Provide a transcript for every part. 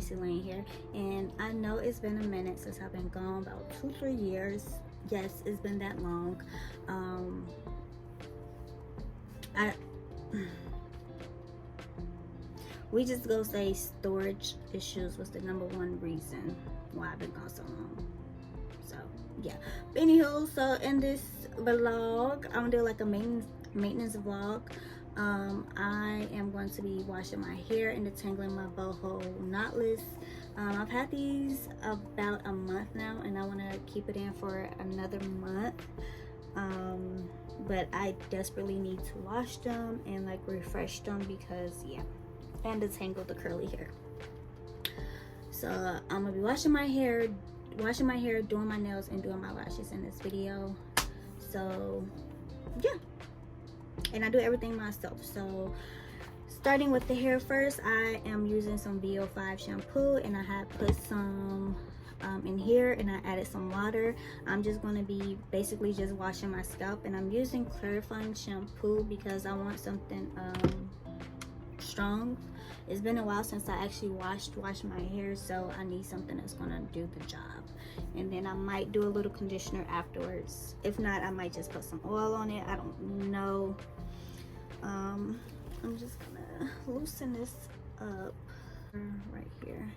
Tracy Lane here, and I know it's been a minute since I've been gone, about 2-3 years. Yes, it's been that long. We just go say storage issues was the #1 reason why I've been gone so long. So yeah, but anywho, so in this vlog, I'm gonna do like a maintenance vlog. I am going to be washing my hair and detangling my Boho Knotless. I've had these about a month now, and I want to keep it in for another month. But I desperately need to wash them and like refresh them because yeah, and detangle the curly hair. So I'm gonna be washing my hair, doing my nails, and doing my lashes in this video. So yeah, and I do everything myself. So starting with the hair first, I am using some VO5 shampoo, and I had put some in here, and I added some water. I'm just going to be basically just washing my scalp, and I'm using clarifying shampoo because I want something strong. It's been a while since I actually washed my hair, so I need something that's gonna do the job. And then I might do a little conditioner afterwards. If not, I might just put some oil on it. I don't know. I'm just gonna loosen this up right here.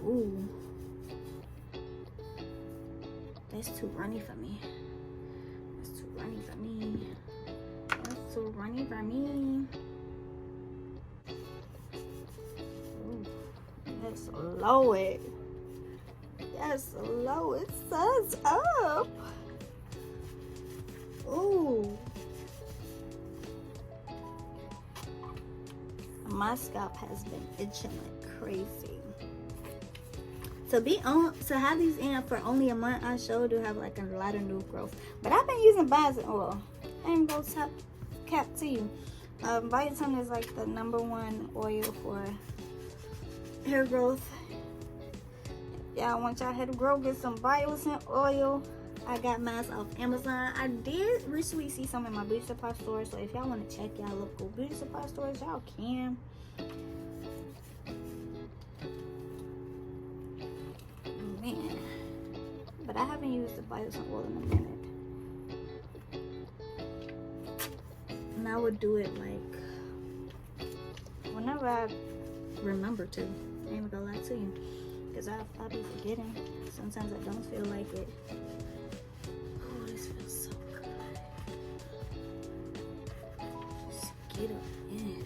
Ooh, that's too runny for me. That's too runny for me. That's too runny for me. Ooh, let's low it. Yes, low it says up. Ooh. My scalp has been itching like crazy. To have these in for only a month, I sure do have like a lot of new growth. But I've been using biotin oil. I ain't gonna cap to you. Biotin is like the #1 oil for hair growth. Y'all want y'all hair to grow, get some biotin oil. I got mine off Amazon. I did recently see some in my beauty supply store, so if y'all want to check y'all local beauty supply stores, y'all can. Man, but I haven't used the biotin oil in a minute, and I would do it like whenever I remember to. I ain't even gonna lie to you, because I'll be forgetting. Sometimes I don't feel like it. Oh, this feels so good. Just get up in.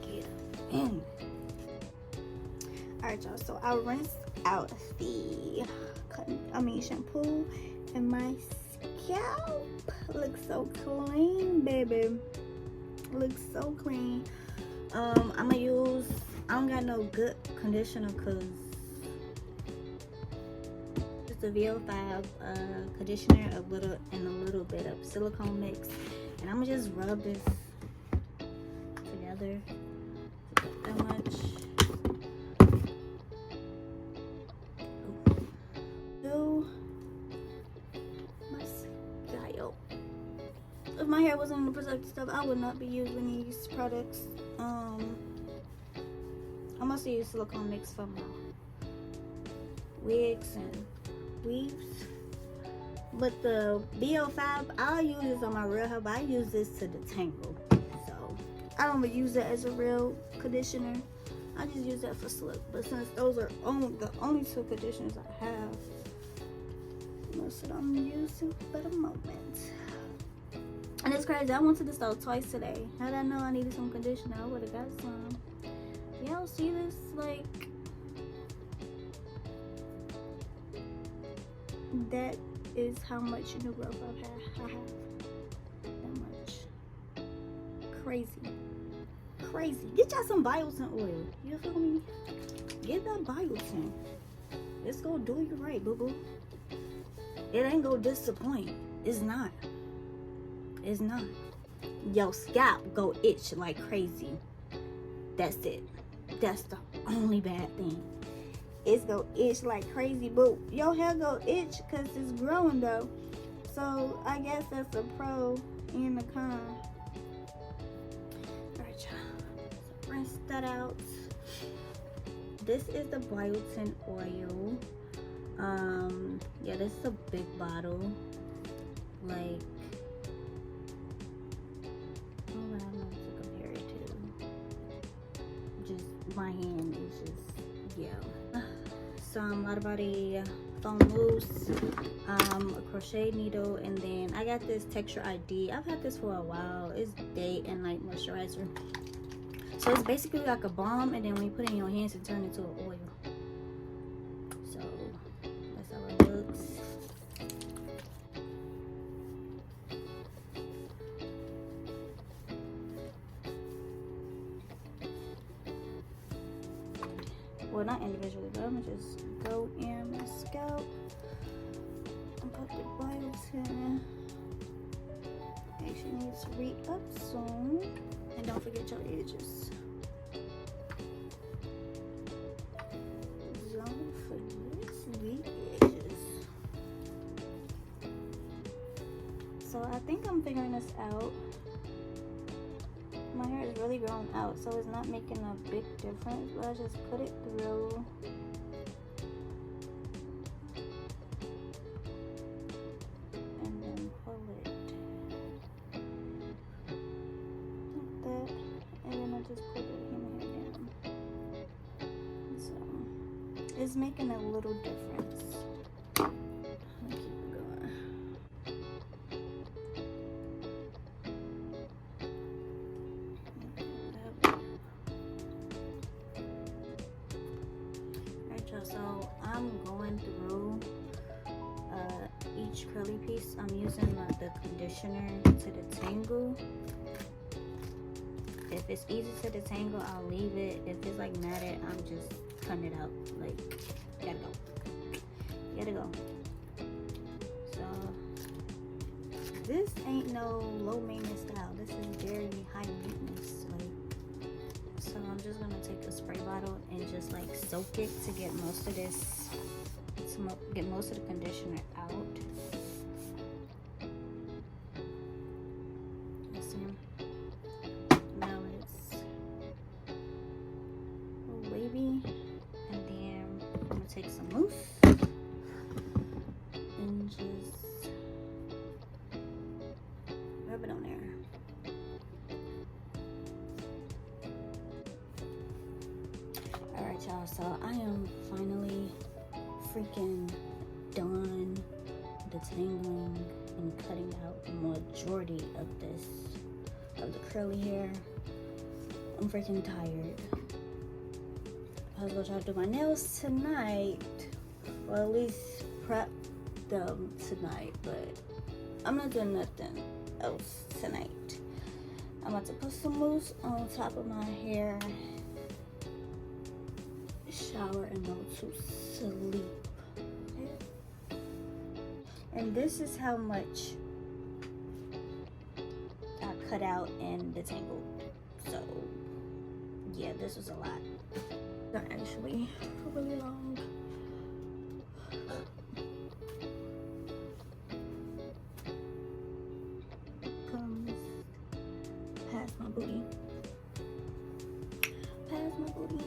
Get up in. Alright, y'all, so I rinsed out the shampoo, and my scalp looks so clean, baby. Looks so clean. I don't got no good conditioner because just a VO5 conditioner, a little bit of silicone mix, and I'm gonna just rub this together that much. If my hair wasn't in the protective stuff, I would not be using these products. I mostly use silicone mix for my wigs and weaves. But the VO5, I'll use this on my real hair, but I use this to detangle. So I don't use it as a real conditioner. I just use that for slip. But since those are the only 2 conditioners I have, that's what I'm using for the moment. And it's crazy, I went to the store twice today. Had I known I needed some conditioner, I would have got some. Y'all see this? Like, that is how much new growth I have. That much. Crazy. Get y'all some biotin oil. You feel me? Get that biotin. It's gonna do you right, boo-boo. It ain't gonna disappoint. It's not. It's not. Your scalp go itch like crazy. That's it. That's the only bad thing. It's go itch like crazy, but your hair go itch because it's growing though. So I guess that's a pro and a con. Alright, y'all. rinse that out. This is the biotin oil. Yeah, this is a big bottle. Like, oh, I don't know what to compare it to. Just my hand is just, yeah. Some Lot Body foam mousse, a crochet needle, and then I got this Texture ID. I've had this for a while. It's day and night moisturizer. So it's basically like a balm, and then when you put it in your hands, it turns into an oil. So that's how it looks. Well, not individually, but I'm gonna just go in my scalp and put the biotin. Actually needs to re-up soon. And don't forget your edges. Don't forget the edges. So I think I'm figuring this out. My hair is really growing out, so it's not making a big difference, but I just put it through. And then pull it. Like that. And then I just put it in my hair down. So it's making a little difference. Let me keep it going. So I'm going through each curly piece. I'm using the conditioner to detangle. If it's easy to detangle, I'll leave it. If it's like matted, I'm just cutting it out. Like, gotta go. Gotta go. So this ain't no low maintenance style. This is very high maintenance. So I'm just gonna take a spray bottle and just like soak it to get most of this, get most of the conditioner out. See, now it's a little wavy, and then I'm gonna take some mousse and just rub it on there. Alright y'all, so I am finally freaking done detangling and cutting out the majority of this, of the curly hair. I'm freaking tired. I was gonna try to do my nails tonight, or at least prep them tonight, but I'm not doing nothing else tonight. I'm about to put some mousse on top of my hair, shower, and go to sleep. And this is how much I cut out and detangled. So yeah, this was a lot. Not actually really long. Comes past my booty. Past my booty.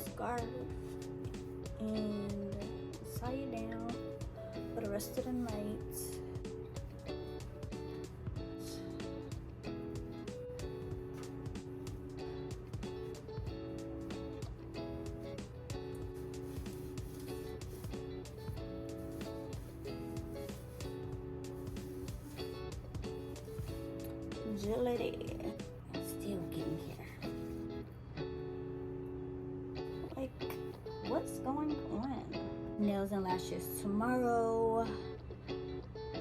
Scarf and tie it down for the rest of the night. Agility. Still getting here. Like, what's going on? Nails and lashes tomorrow.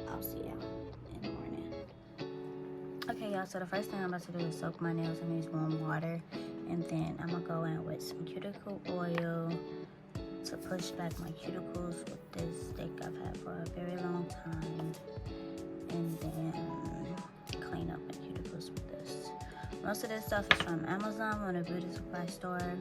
I'll see y'all in the morning. Okay, y'all, so the first thing I'm about to do is soak my nails in this warm water, and then I'm gonna go in with some cuticle oil to push back my cuticles with this stick I've had for a very long time, and then clean up my cuticles with this. Most of this stuff is from Amazon or a beauty supply store.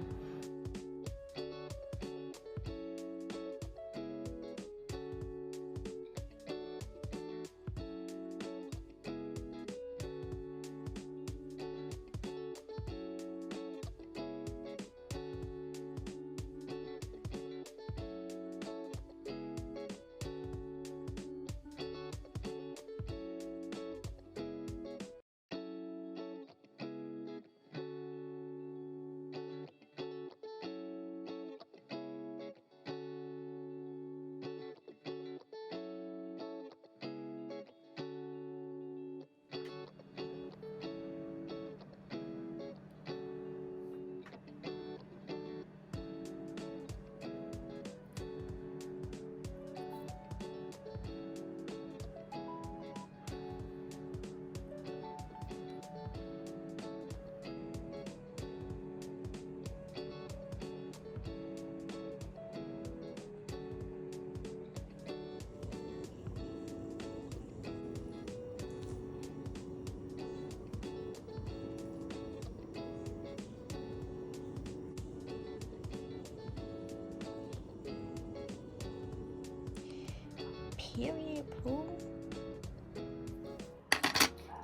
Period, poo.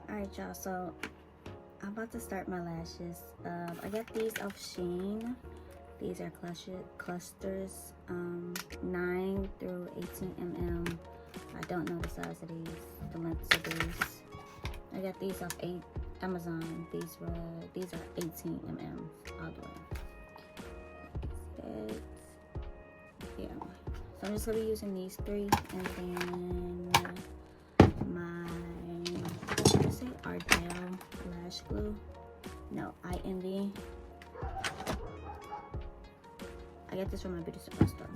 Alright, y'all, so I'm about to start my lashes. I got these off Shein. These are clusters, 9 through 18 mm. I don't know the size of these, the lengths of these. I got these off Amazon. These are 18 mm all the way. Yeah. So I'm just gonna be using these 3, and then my, what did I say, Ardell lash glue. No, I Envy. I got this from my beauty supply store.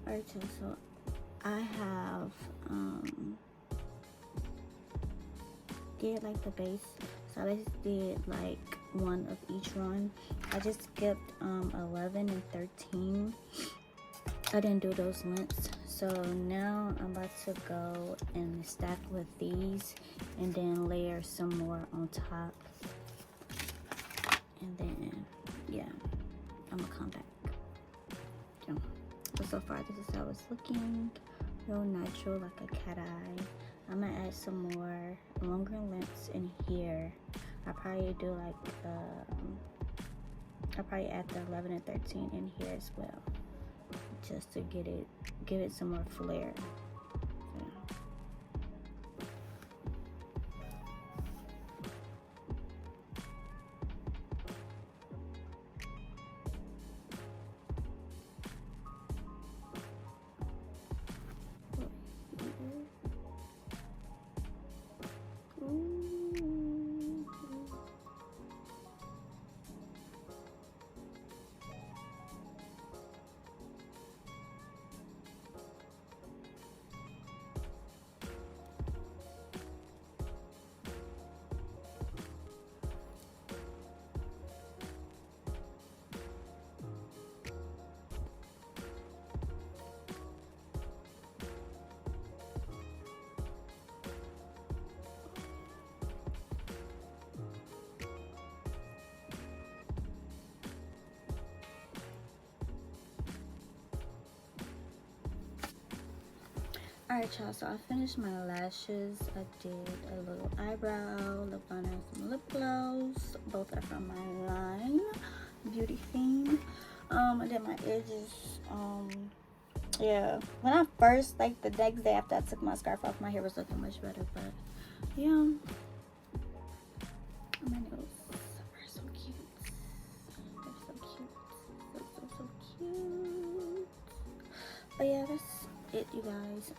Alright, so I have did like the base. So I just did like 1 of each one. I just skipped 11 and 13. I didn't do those lengths. So now I'm about to go and stack with these and then layer some more on top. And then, yeah, I'm gonna come back. Yeah. So far this is how it's looking. Real natural, like a cat eye. I'm gonna add some more longer lengths in here. I'll probably do like, I'll probably add the 11 and 13 in here as well. Just to give it some more flair. Alright, y'all, so I finished my lashes. I did a little eyebrow, lip liner, and some lip gloss. Both are from my line, Beauty Theme. I did my edges. Yeah, when I first, like the next day after I took my scarf off, my hair was looking much better, but yeah. My nails are so cute. They're so cute. So cute. But yeah, that's it, you guys.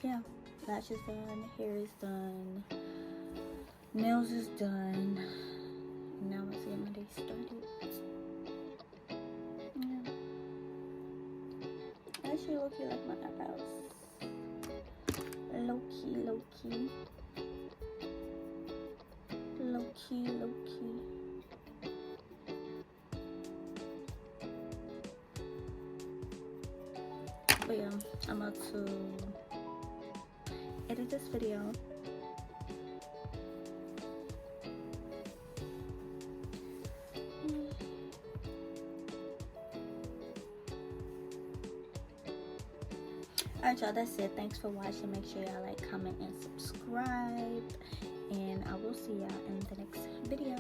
Yeah, lashes done, hair is done, nails is done. Now let's get my day started. Yeah, I actually low-key like my eyebrows. Low-key. But yeah, I'm about to edit this video. Alright, y'all, that's it. Thanks for watching. Make sure y'all like, comment, and subscribe. And I will see y'all in the next video.